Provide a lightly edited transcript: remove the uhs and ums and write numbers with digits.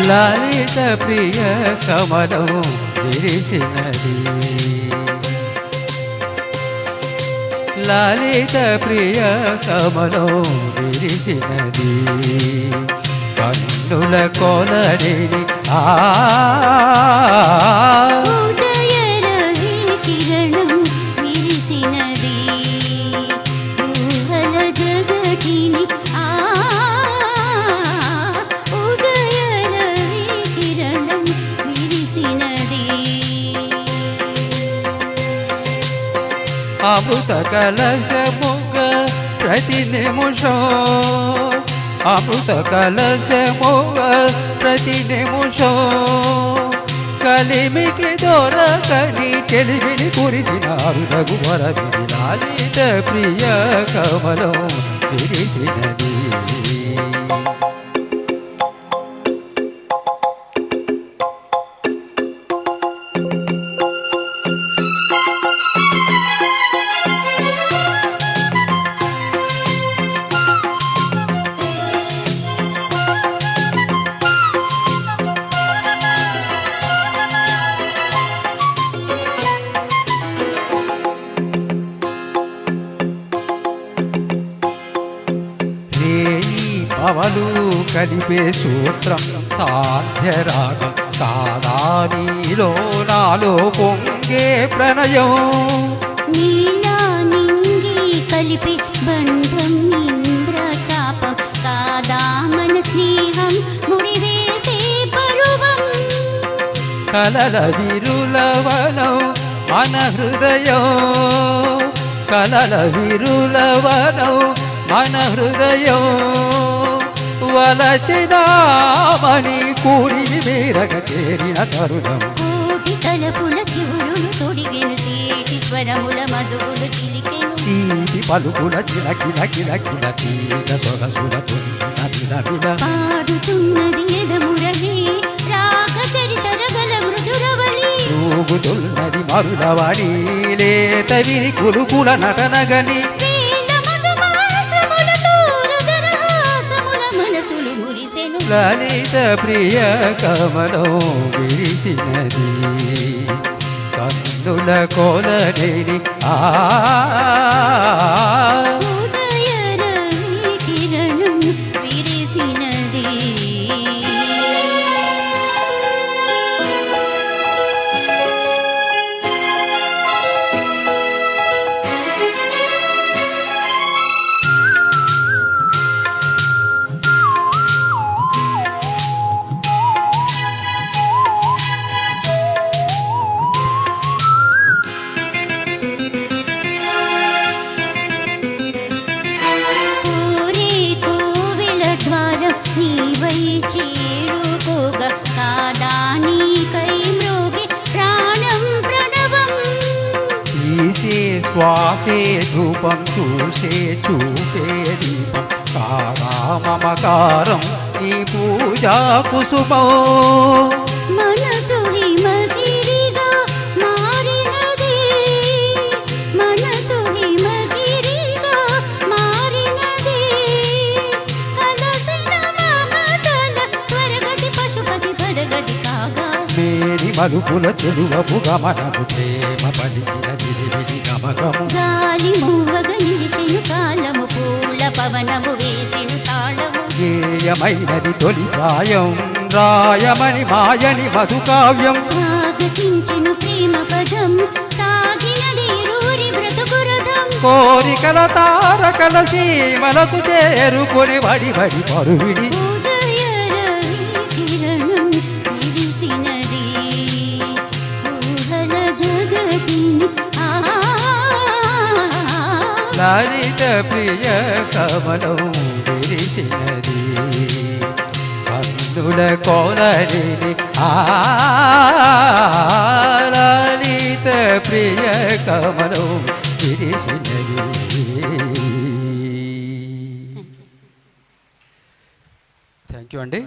లలిత ప్రియ కమలం విరిసినది లలిత ప్రియ కమలం విరిసినది కన్నుల కొలనిని అమృత కలశముగ ప్రతి నిమిషం అమృత కలశముగ ప్రతి నిమిషం కలిమికి దొరకని చెలిమిని కురిసినారు రఘువర విలాలిత ప్రియ కమలం విరిసినది పవలు కలిపే సూత్రం సాధ్యరాగం కాదా నీలో నాలో పొంగే ప్రణయం నీలా నింగి కలిపే బంధం ఇంద్రచాపం కాదా మన స్నేహం ముడివేసే పరువం కలల విరులవనం మన హృదయం కలల విరులవనం మన హృదయం వలచినామని కూడి మేరగ చేరిన తరుణం కోటి తలపుల చివురులు తొడిగెను తీటి స్వరముల మధువులు చిలికెను తీటి పలుకుల చిలకిల కిలకిల తీర సొగసుల విల పాడుతున్నది ఎదమురళి రాగ చరితర గల మృదురవళి ఊగుతున్నది మరులవడి లేత విని కులుకుల నటనగని లలిత ప్రియ కమలం విరిసినది కన్నుల కొలనిని కిరణం విరిసినది శ్వాసే ధూపం చూసే చూపే దీపం కాదా మమకారం నీ పూజా కుసుమో మనసు హిమగిరిగా మారినది మనసు హిమగిరిగా మారినది కలసిన మమతల స్వర్గతి పశుపతి పరగతి కాగా మేరి మలుపుల చెలువపు గమనము ప్రేమ పలికిన జిలిబిలి గమగము గాలి మూవగ నిలిచెను కాలము పూల పవనము వేసెను తాళము గేయమైనది తొలి ప్రాయం రాయమని మాయని మధుకావ్యం స్వాగతించెను ప్రేమ పదం సాగినది రూరి బ్రతుకురథం కోరికల తారకల సీమలకు చేరుకొని వడి వడి పరువిడి లలిత ప్రియ కమలం విరిసినది కన్నుల కొలనిని లలిత ప్రియ కమలం విరిసినది. థ్యాంక్ యూ అండి.